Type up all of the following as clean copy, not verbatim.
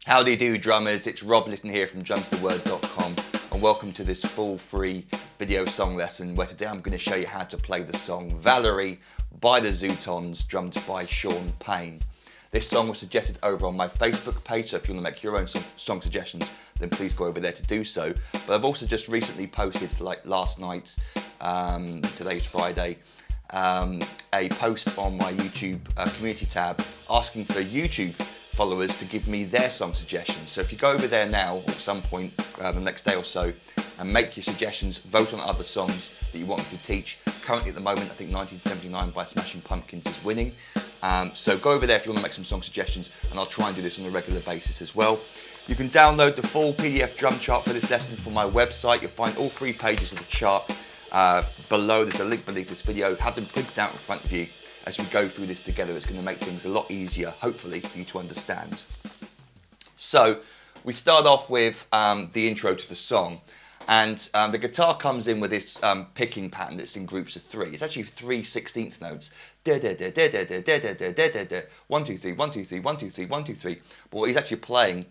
Howdy do drummers, it's Rob Litton here from drumstheword.com and welcome to this full free video song lesson where today I'm going to show you how to play the song Valerie by the Zutons, drummed by Sean Payne. This song was suggested over on my Facebook page, so if you want to make your own song suggestions then please go over there to do so. But I've also just recently posted, like last night, today's Friday, a post on my YouTube community tab asking for YouTube followers to give me their song suggestions. So if you go over there now, or at some point the next day or so, and make your suggestions, vote on other songs that you want me to teach. Currently at the moment, I think 1979 by Smashing Pumpkins is winning. So go over there if you want to make some song suggestions, and I'll try and do this on a regular basis as well. You can download the full PDF drum chart for this lesson from my website. You'll find all 3 pages of the chart below. There's a link beneath this video. Have them printed out in front of you. As we go through this together, it's going to make things a lot easier, hopefully, for you to understand. So, we start off with the intro to the song, and the guitar comes in with this picking pattern that's in groups of 3. It's actually 3 16th notes. Da da da da da da da da da da da. 1 2 3 1 2 3 1 2 3 1 2 3. But what he's actually playing,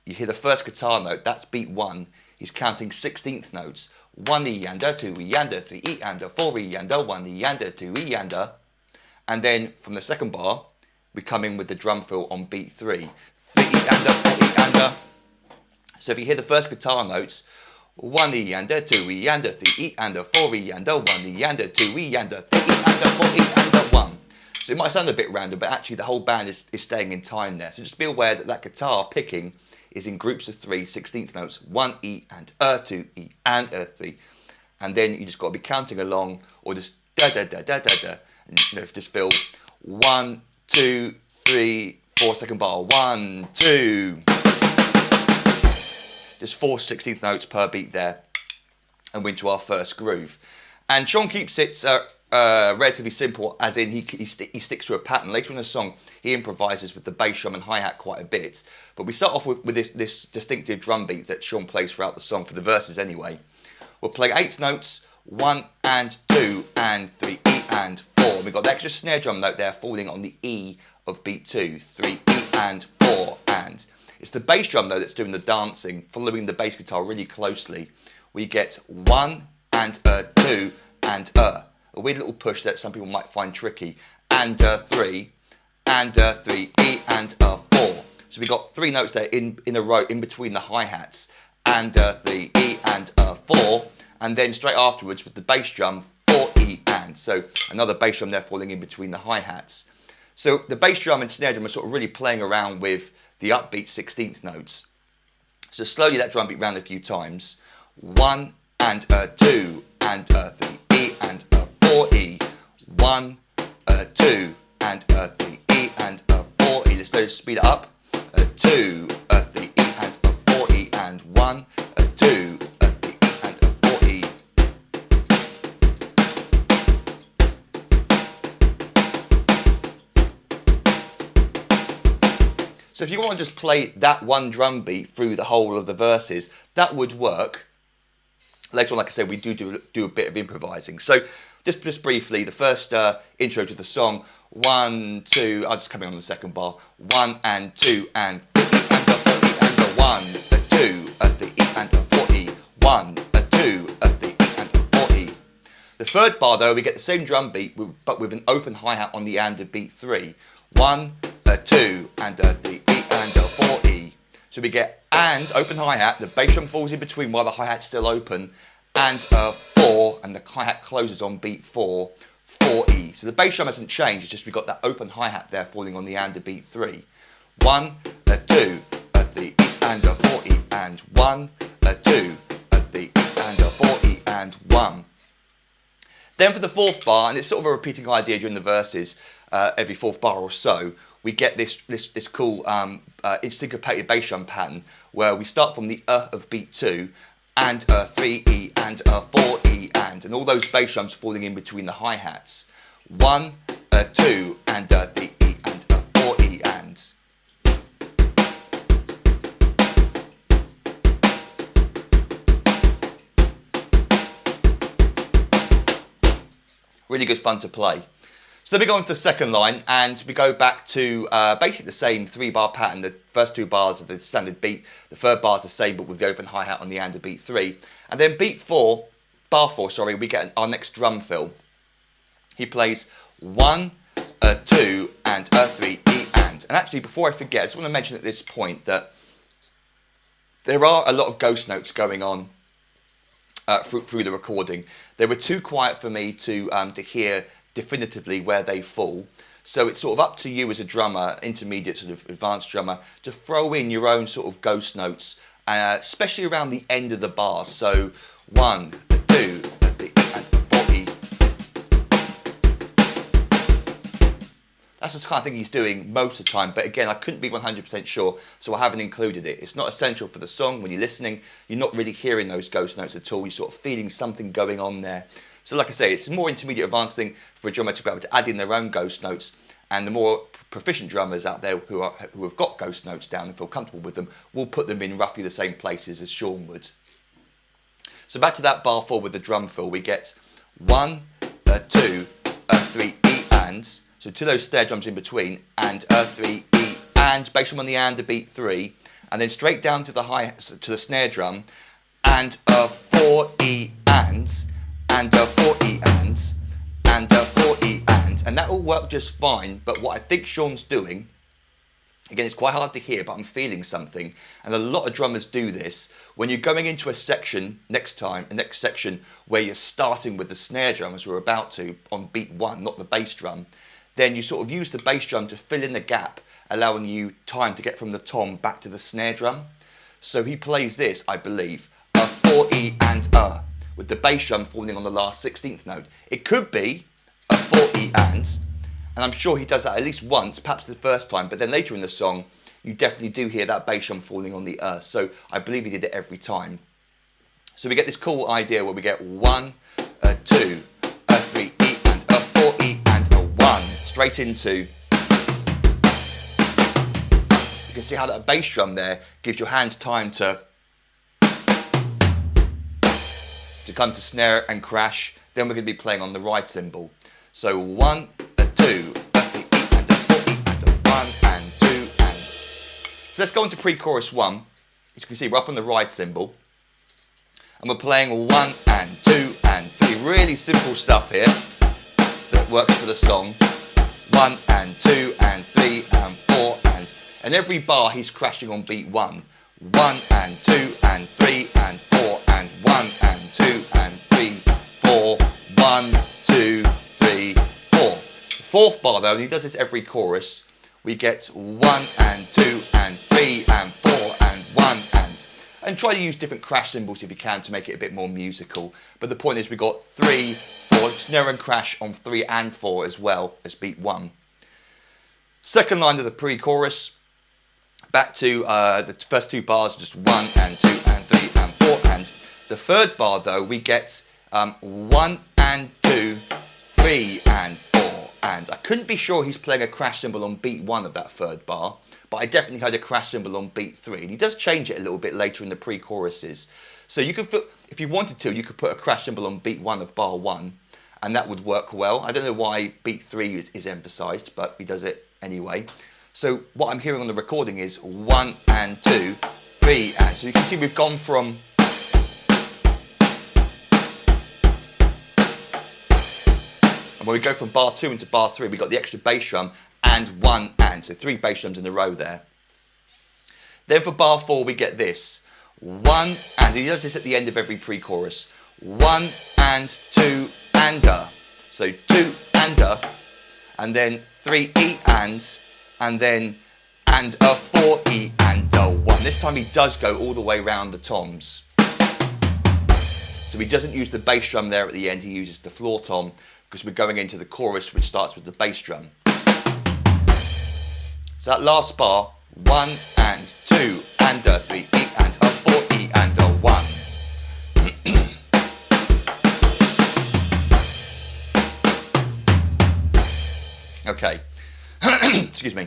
you hear the first guitar note. That's beat 1. He's counting 16th notes. 1 E and a 2 E and a 3 E and a 4 E and a 1 E and a 2 E and a. And then from the second bar, we come in with the drum fill on beat 3. 3 E and a, 4 E and a. So if you hear the first guitar notes, 1 E and a, 2 E and a, 3 E and a, 4 E and a, 1 E and a, 2 E and a, 3 E and a, 4 E and a, 1. So it might sound a bit random, but actually the whole band is staying in time there. So just be aware that that guitar picking is in groups of 3 16th notes. 1 E and a, 2 E and a, 3. And then you just got to be counting along, or just da da da da da da. And, you know, just feel 1 2 3 4 second bar, 1 2. Just 4 16th notes per beat there, and we're into our first groove. And Sean keeps it relatively simple, as in he sticks to a pattern. Later in the song, he improvises with the bass drum and hi-hat quite a bit. But we start off with this distinctive drum beat that Sean plays throughout the song, for the verses anyway. We'll play 8th notes, 1 and 2 and 3 E and 4. We've got the extra snare drum note there falling on the E of beat 2, 3 E and 4 and. It's the bass drum though that's doing the dancing, following the bass guitar really closely. We get 1 and a 2 and a weird little push that some people might find tricky, and a 3 and a 3 E and a 4. So we've got 3 notes there in a row in between the hi-hats, and a 3 E and a 4. And then straight afterwards with the bass drum, 4 E and. So another bass drum there falling in between the hi-hats. So the bass drum and snare drum are sort of really playing around with the upbeat 16th notes. So slowly that drum beat round a few times. 1 and a 2 and a 3 E and a 4 E. 1, a 2 and a 3 E and a 4 E. Let's go speed it up. A 2, a 3 E and a 4 E and 1, a 2, a 3 E and a 4 E. So if you want to just play that one drum beat through the whole of the verses, that would work. Later on, like I said, we do a bit of improvising. So just briefly, the first intro to the song, 1, 2, I'll just come in on the second bar, 1 and 2 and 3 E and a 4 E and a 1, a 2, a 3 E and a 4 E, 1, a 2, a 3 E and a 4 E. The third bar though, we get the same drum beat, but with an open hi-hat on the and of beat 3. 1, a 2 and a 3 E and a 4 E. So we get and, open hi-hat, the bass drum falls in between while the hi-hat's still open, and a 4, and the hi-hat closes on beat 4, 4 E. So the bass drum hasn't changed, it's just we've got that open hi-hat there falling on the and of beat 3. 1, a 2, a 3 E and a 4 E, and 1, a 2, a 3 E and a 4 E, and 1. Then for the fourth bar, and it's sort of a repeating idea during the verses, every fourth bar or so, we get this cool syncopated bass drum pattern where we start from the of beat 2 and a 3 E and a 4 E and all those bass drums falling in between the hi-hats. 1, a 2 and a 3 E and a 4 E and. Really good fun to play. So then we go on to the second line, and we go back to basically the same 3-bar pattern. The first 2 bars are the standard beat. The third bar is the same, but with the open hi-hat on the and of beat 3. And then bar 4, sorry, we get our next drum fill. He plays 1, 2, and 3, E, and. And actually, before I forget, I just want to mention at this point that there are a lot of ghost notes going on through the recording. They were too quiet for me to hear definitively where they fall. So it's sort of up to you as a drummer, intermediate sort of advanced drummer, to throw in your own sort of ghost notes, especially around the end of the bars. So 1, 2, 3, and 4, E. That's the kind of thing he's doing most of the time, but again, I couldn't be 100% sure, so I haven't included it. It's not essential for the song. When you're listening, you're not really hearing those ghost notes at all. You're sort of feeling something going on there. So like I say, it's a more intermediate advanced thing for a drummer to be able to add in their own ghost notes, and the more proficient drummers out there who have got ghost notes down and feel comfortable with them will put them in roughly the same places as Sean would. So back to that bar 4 with the drum fill, we get 1, 2, 3, E, and. So to those snare drums in between, and 3, E, and bass drum on the and a beat 3, and then straight down to the snare drum, and 4 E, and 4 E, and 4 E, and that will work just fine. But what I think Sean's doing, again, it's quite hard to hear, but I'm feeling something, and a lot of drummers do this. When you're going into a section next section where you're starting with the snare drum, as we're about to on beat 1, not the bass drum, then you sort of use the bass drum to fill in the gap, allowing you time to get from the tom back to the snare drum. So he plays this, I believe, 4 E and with the bass drum falling on the last 16th note. It could be a 4 E and I'm sure he does that at least once, perhaps the first time, but then later in the song, you definitely do hear that bass drum falling on the so I believe he did it every time. So we get this cool idea where we get 1, 2, 3 E and 4 E and 1, straight into. You can see how that bass drum there gives your hands time to come to snare and crash. Then we're going to be playing on the ride cymbal. So 1, 2, 3 E and 4 E and 1 and 2 and. So let's go into pre-chorus 1. As you can see, we're up on the ride cymbal, and we're playing 1 and 2 and 3. Really simple stuff here that works for the song. 1 and 2 and 3 and 4 and every bar he's crashing on beat 1. 1 and 2 and 3 and 4 and 1 and 2 and 3 4 1 2 3 4. The fourth bar though, and he does this every chorus, we get 1 and 2 and 3 and 4 and 1 and try to use different crash cymbals if you can to make it a bit more musical. But the point is we got 3 4 snare and crash on 3 and 4 as well as beat 1. Second line of the pre-chorus, back to the first 2 bars, just 1 and 2 and 3 and 4 and. The third bar though, we get 1 and 2, 3 and 4 and. I couldn't be sure he's playing a crash cymbal on beat 1 of that third bar, but I definitely heard a crash cymbal on beat 3. And he does change it a little bit later in the pre-choruses. So you could put, if you wanted to, you could put a crash cymbal on beat 1 of bar 1, and that would work well. I don't know why beat 3 is emphasised, but he does it anyway. So what I'm hearing on the recording is 1 and 2, 3 and. So you can see we've gone from. And when we go from bar 2 into bar 3, we got the extra bass drum and 1 and. So 3 bass drums in a row there. Then for bar 4, we get this. 1 and. He does this at the end of every pre-chorus. 1 and 2 and So 2 and then 3 E and then a 4 E and a 1. This time he does go all the way around the toms. So he doesn't use the bass drum there at the end, he uses the floor tom, because we're going into the chorus which starts with the bass drum. So that last bar, 1 and 2 and a 3 E and a 4 E and a 1. Okay, excuse me.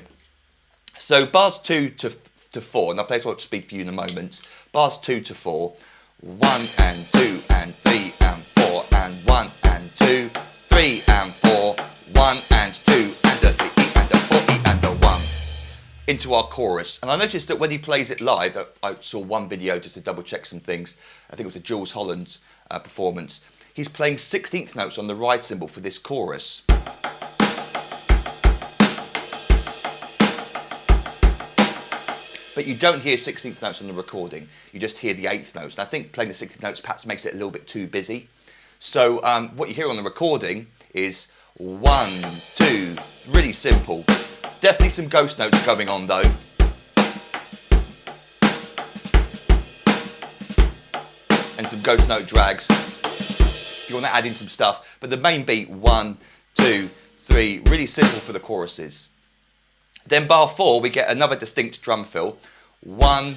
So bars 2 to 4, and I'll play sort of speed for you in a moment. Bars 2 to 4, 1 and 2 and 3 and 4 and 1 and 2, 3 and 4, 1 and into our chorus. And I noticed that when he plays it live, I saw one video just to double check some things. I think it was a Jules Holland performance. He's playing 16th notes on the ride cymbal for this chorus. But you don't hear 16th notes on the recording, you just hear the 8th notes. And I think playing the 16th notes perhaps makes it a little bit too busy. So what you hear on the recording is 1, 2, really simple. Definitely some ghost notes going on though. And some ghost note drags, if you want to add in some stuff. But the main beat, 1, 2, 3, really simple for the choruses. Then bar 4, we get another distinct drum fill. 1,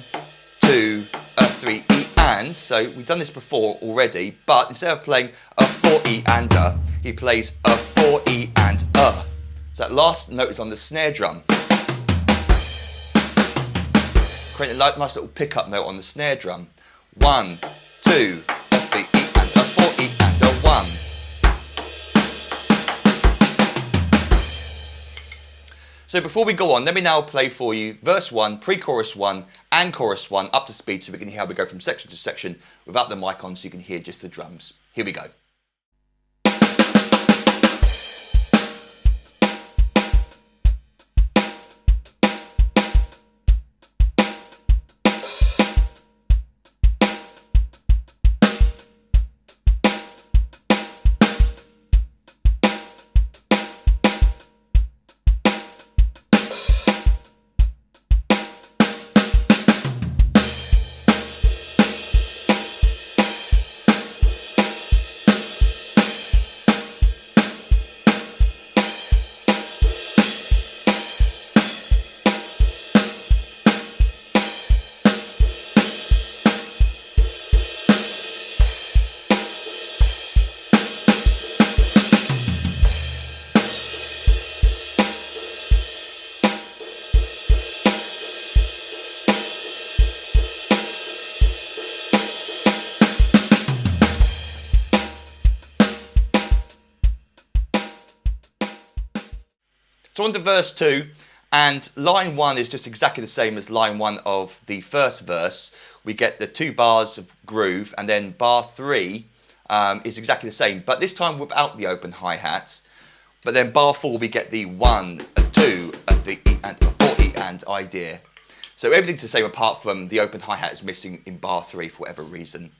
2, 3, E and. So we've done this before already, but instead of playing a 4 E and a, he plays a 4 E and a. So that last note is on the snare drum. Create a nice little pickup note on the snare drum. 1, 2, 3 E and a 4 E and a 1. So before we go on, let me now play for you verse 1, pre-chorus 1 and chorus 1 up to speed so we can hear how we go from section to section without the mic on so you can hear just the drums. Here we go. So on to verse 2, and line 1 is just exactly the same as line 1 of the first verse. We get the 2 bars of groove, and then bar 3 is exactly the same, but this time without the open hi-hat. But then bar 4 we get the 1, a 2, a 3 E and a 4 E and idea. So everything's the same apart from the open hi-hat is missing in bar 3 for whatever reason.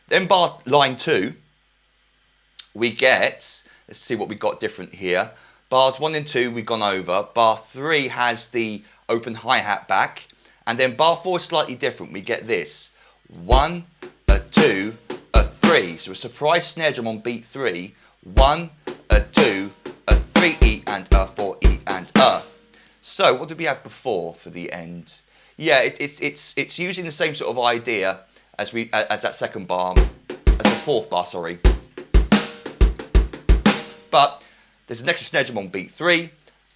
Then line 2 we get, let's see what we got different here. Bars 1 and 2 we've gone over. Bar 3 has the open hi-hat back. And then bar 4 is slightly different. We get this. 1, a 2, a 3. So a surprise snare drum on beat 3. 1, a 2, a 3 E and a 4 E and a. So what did we have before for the end? Yeah, it's using the same sort of idea as that second bar, as the fourth bar, sorry. But there's an extra snare drum on beat 3,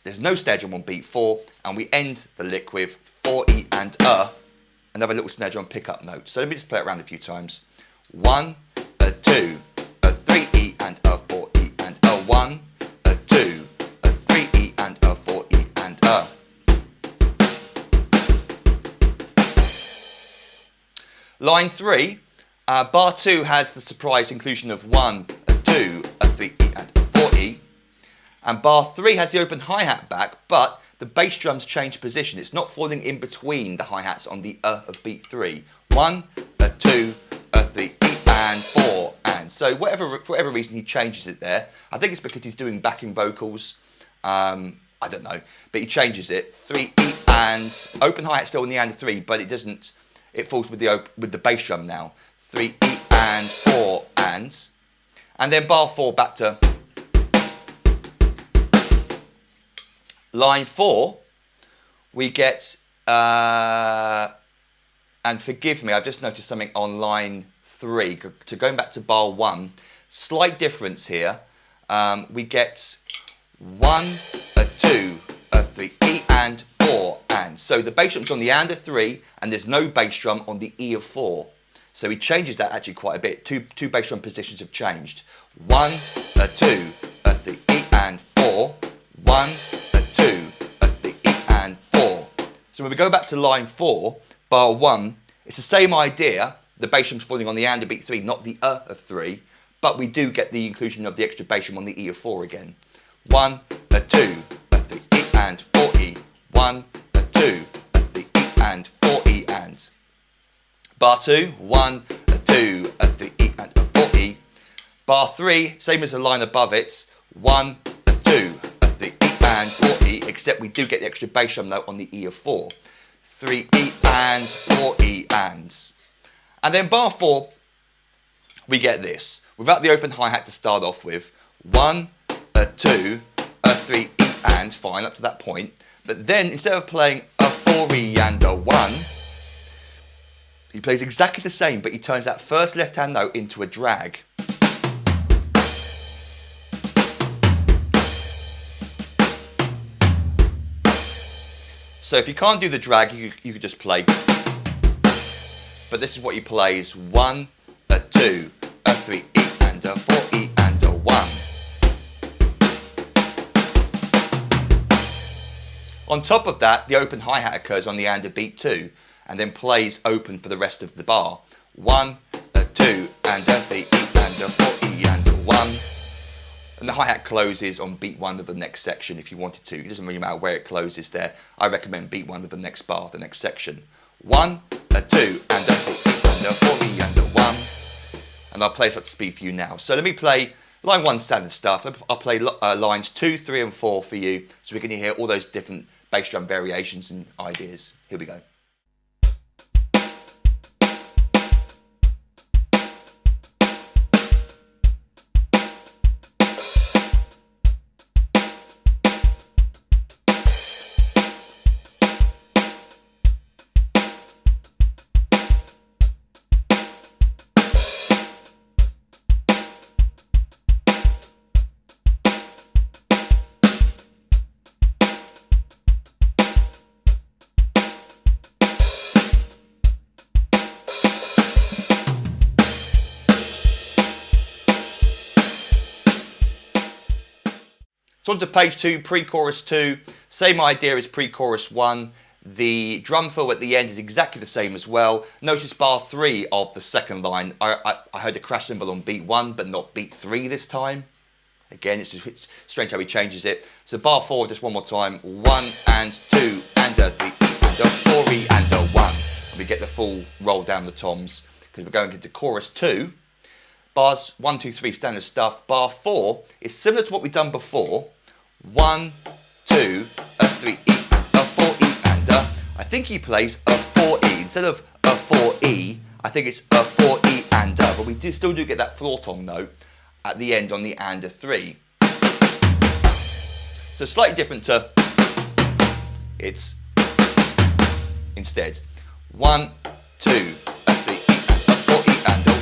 there's no snare drum on beat 4, and we end the lick with 4 E and a, another little snare drum pickup note. So let me just play it around a few times. 1, a 2, a 3 E and a 4 E and a 1, a 2, a 3 E and a 4 E and a. Line 3, bar 2 has the surprise inclusion of 1, a 2, a 3 E and a 4 E. And bar 3 has the open hi-hat back, but the bass drums change position. It's not falling in between the hi-hats on the of beat 3. 1, a 2, a 3, E and 4 and. So for whatever reason he changes it there. I think it's because he's doing backing vocals. I don't know, but he changes it. 3 E and open hi-hat still on the and 3, but it doesn't. It falls with the bass drum now. 3 E and 4 and then bar 4 back to. Line 4, we get, and forgive me, I've just noticed something on line 3. So going back to bar 1, slight difference here. We get 1, a 2, a 3, E and 4 and. So the bass drum's on the and of 3, and there's no bass drum on the E of 4. So he changes that actually quite a bit. Two bass drum positions have changed. 1, a 2, a 3, E and 4. 1, a 2, a 3, E and 4. So when we go back to line 4, bar 1, it's the same idea. The bass drum's falling on the and of beat 3, not the of 3, but we do get the inclusion of the extra bass drum on the E of 4 again. 1, a 2, a 3, E and 4 E. 1, a 2, a 3, E and 4 E and. Bar 2, 1, a 2, a 3 E and a 4 E. Bar 3, same as the line above it, 1, a 2, a 3 E and 4 E, except we do get the extra bass drum note on the E of 4. 3 E and 4 E and. And then bar 4, we get this, without the open hi-hat to start off with, 1, a 2, a 3 E and, fine up to that point, but then instead of playing a 4 E and a 1, he plays exactly the same, but he turns that first left hand note into a drag. So if you can't do the drag, you could just play. But this is what he plays: 1, a 2, a 3 E and a 4 E and a 1. On top of that, the open hi-hat occurs on the and of beat 2, and then plays open for the rest of the bar. 1, a 2, and a 3 E and a 4 E and a 1. And the hi-hat closes on beat 1 of the next section if you wanted to. It doesn't really matter where it closes there. I recommend beat 1 of the next bar, the next section. 1, a 2, and a 3 E and a 4 E and a 1. And I'll play this up to speed for you now. So let me play line 1 standard stuff. I'll play lines 2, 3 and 4 for you so we can hear all those different bass drum variations and ideas. Here we go. So on to page 2, pre-chorus 2. Same idea as pre-chorus 1. The drum fill at the end is exactly the same as well. Notice bar 3 of the second line. I heard a crash cymbal on beat 1, but not beat 3 this time. Again, it's strange how he changes it. So bar 4, just one more time. 1 and 2 and a 3 and a 4 E and a 1. And we get the full roll down the toms because we're going into chorus 2. Bars 1, 2, 3, standard stuff. Bar 4 is similar to what we've done before. 1, 2, a 3 E and a 4 E and a. I think he plays a 4 E instead of a 4 E. I think it's a 4 E and a, but we still do get that floor tom note at the end on the and a 3. So slightly different to it's instead 1, 2, a 3 E and a 4 E and a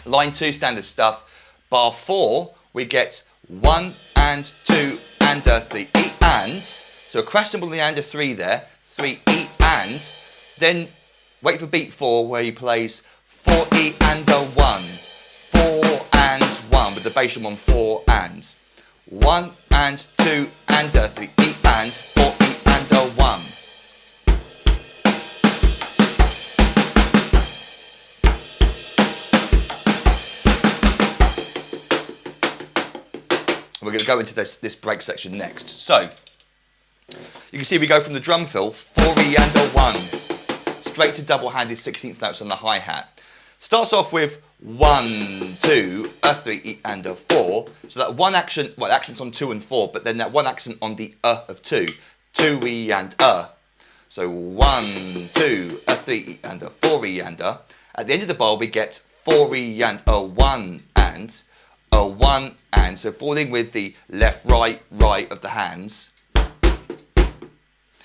1. Line 2 standard stuff. Bar 4 we get 1 and 2 and a 3 E and. So a crash cymbal in the and a 3 there. 3 E and. Then wait for beat 4 where he plays 4 E and a 1. 4 and 1 with the bass drum on 4 and. 1 and 2 and a 3 E and 4 E and a 1. We're going to go into this break section next. So, you can see we go from the drum fill, 4 E and a 1, straight to double-handed 16th notes on the hi-hat. Starts off with 1, 2, a 3 E and a 4. So that one action, well, accent's on 2 and 4, but then that one accent on the of 2. 2 E and a. So 1, 2, a 3 E and a 4 E and a. At the end of the bar, we get 4 E and a 1 and. A 1 and, so falling with the left, right, right of the hands.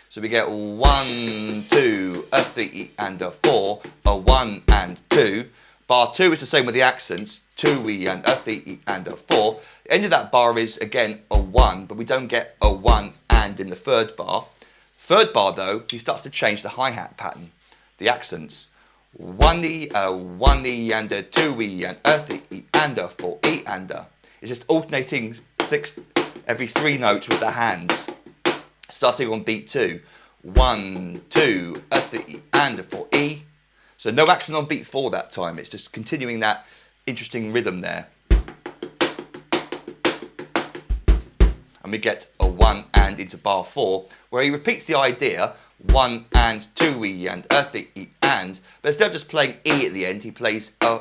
So we get 1, 2, a 3 E and a 4, a 1 and 2. Bar 2 is the same with the accents, 2 E and a 3 E and a 4. The end of that bar is again a 1, but we don't get a 1 and in the third bar. Third bar though, he starts to change the hi-hat pattern, the accents. 1 E and a 2 E and a 3 E and a 4 E and a. It's just alternating every 3 notes with the hands. Starting on beat 2. 1, 2, a 3 and a 4 E. So no accent on beat 4 that time, it's just continuing that interesting rhythm there. And we get a 1 and into bar 4, where he repeats the idea, 1 and 2 E and a 3 E and, but instead of just playing E at the end, he plays a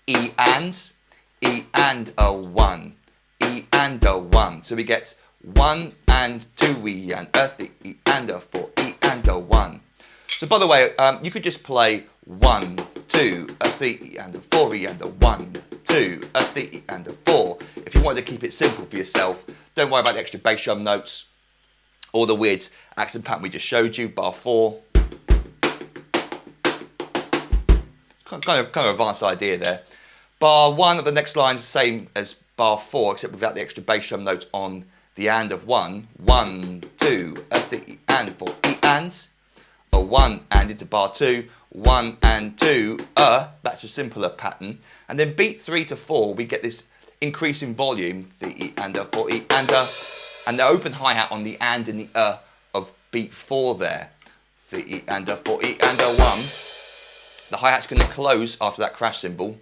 E and a 1, E and a 1. So we get 1 and 2 E and a 3 E and a 4 E and a 1. So by the way, you could just play 1, 2, a 3 E and a 4 E and a 1, 2, a 3 E and a 4. If you wanted to keep it simple for yourself, don't worry about the extra bass drum notes or the weird accent pattern we just showed you, bar 4. Kind of advanced idea there. Bar 1 of the next line is the same as bar 4, except without the extra bass drum note on the and of 1. 1, 2, a 3 and 4 E and. A 1 and into bar 2. 1 and 2, that's a simpler pattern. And then beat 3 to 4, we get this increase in volume, 3 E and a 4 E and a. And the open hi-hat on the and and the of beat 4 there. 3 E and a 4 E and a 1. The hi-hat's going to close after that crash cymbal,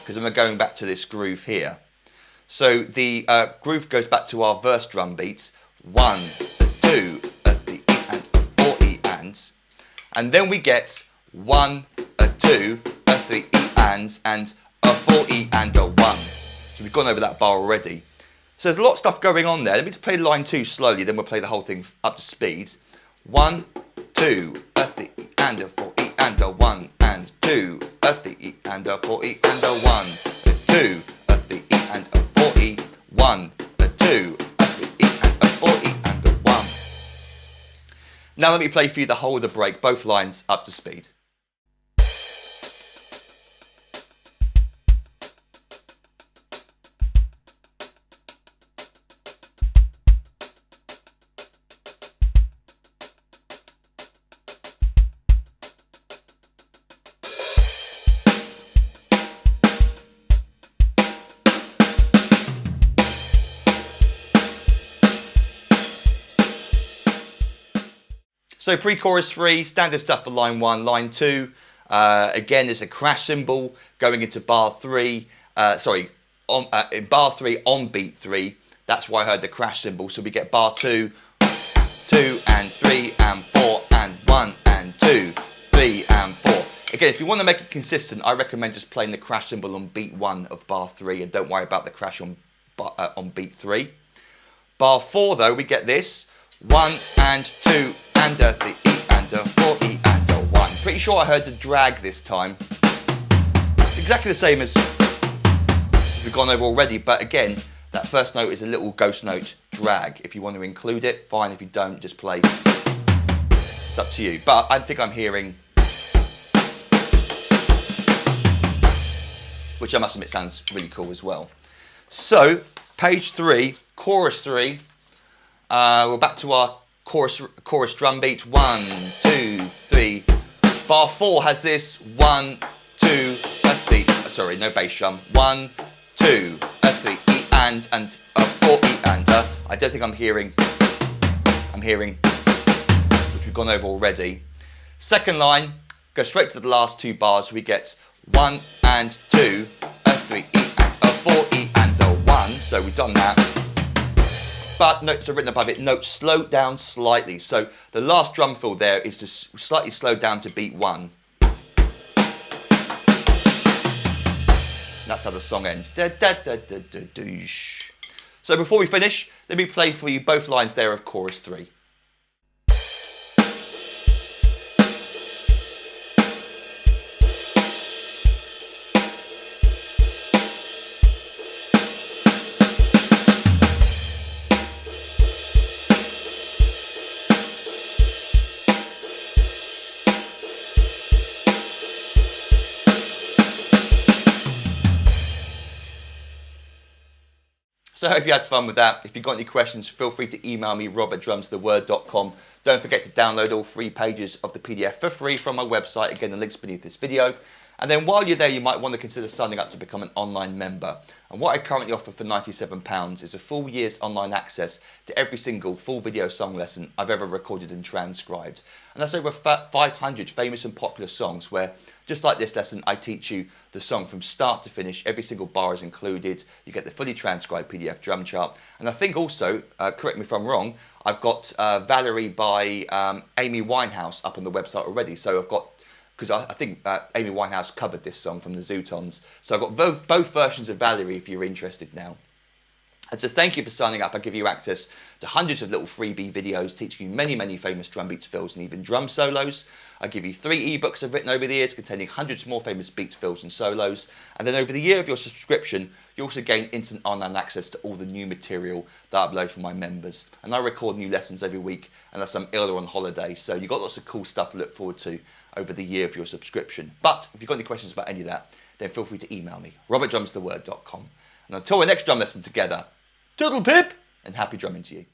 because we're going back to this groove here. So the groove goes back to our verse drum beats. 1, 2, a 3 E and a 4 E and then we get 1, a 2, a 3 E and a 4 E and a 1. So we've gone over that bar already. So there's a lot of stuff going on there. Let me just play line 2 slowly, then we'll play the whole thing up to speed. 1, 2, a 3 E and a 4 E and a 1 and 2, a 3 E and a 4 E and a 1, a 2, a 3 E and a 4 E, 1, a 2, a 3 E and a 4 E and a 1. Now let me play for you the whole of the break, both lines up to speed. So pre-chorus 3, standard stuff for line 1, line 2. Again, there's a crash cymbal going into bar 3. In bar 3 on beat 3. That's why I heard the crash cymbal. So we get bar 2, 2 and 3 and 4 and 1 and 2, 3 and 4. Again, if you want to make it consistent, I recommend just playing the crash cymbal on beat 1 of bar 3 and don't worry about the crash on beat 3. Bar 4 though, we get this. 1 and 2 and a 3 E and a 4 E and a 1. Pretty sure I heard the drag this time. It's exactly the same as we've gone over already, but again, that first note is a little ghost note drag. If you want to include it, fine. If you don't, just play. It's up to you. But I think I'm hearing, which I must admit sounds really cool as well. So, page 3, chorus 3. We're back to our chorus drum beat. 1, 2, 3. Bar 4 has this 1, 2, a 3. Sorry, no bass drum. 1, 2, a 3 E and a 4 E and a. I don't think I'm hearing, which we've gone over already. Second line, go straight to the last 2 bars. We get 1 and 2, a 3 E and a 4 E and a 1. So we've done that. But notes are written above it. Notes slow down slightly. So the last drum fill there is just slightly slowed down to beat 1. That's how the song ends. Da, da, da, da, da, doosh. So before we finish, let me play for you both lines there of chorus 3. So I hope you had fun with that. If you've got any questions, feel free to email me, rob@drumstheword.com. Don't forget to download all 3 pages of the PDF for free from my website. Again, the link's beneath this video. And then while you're there, you might want to consider signing up to become an online member. And what I currently offer for £97 is a full year's online access to every single full video song lesson I've ever recorded and transcribed. And that's over 500 famous and popular songs where, just like this lesson, I teach you the song from start to finish. Every single bar is included. You get the fully transcribed PDF drum chart. And I think also, correct me if I'm wrong, I've got Valerie by Amy Winehouse up on the website already. So I've got, because I think Amy Winehouse covered this song from the Zutons. So I've got both versions of Valerie if you're interested now. And so thank you for signing up. I give you access to hundreds of little freebie videos teaching you many famous drum beats, fills and even drum solos. I give you 3 ebooks I've written over the years containing hundreds more famous beats, fills and solos. And then over the year of your subscription, you also gain instant online access to all the new material that I upload for my members. And I record new lessons every week unless I'm ill or on holiday. So you've got lots of cool stuff to look forward to over the year of your subscription. But if you've got any questions about any of that, then feel free to email me, robertdrumstheword.com. And until our next drum lesson together, toodle pip and happy drumming to you.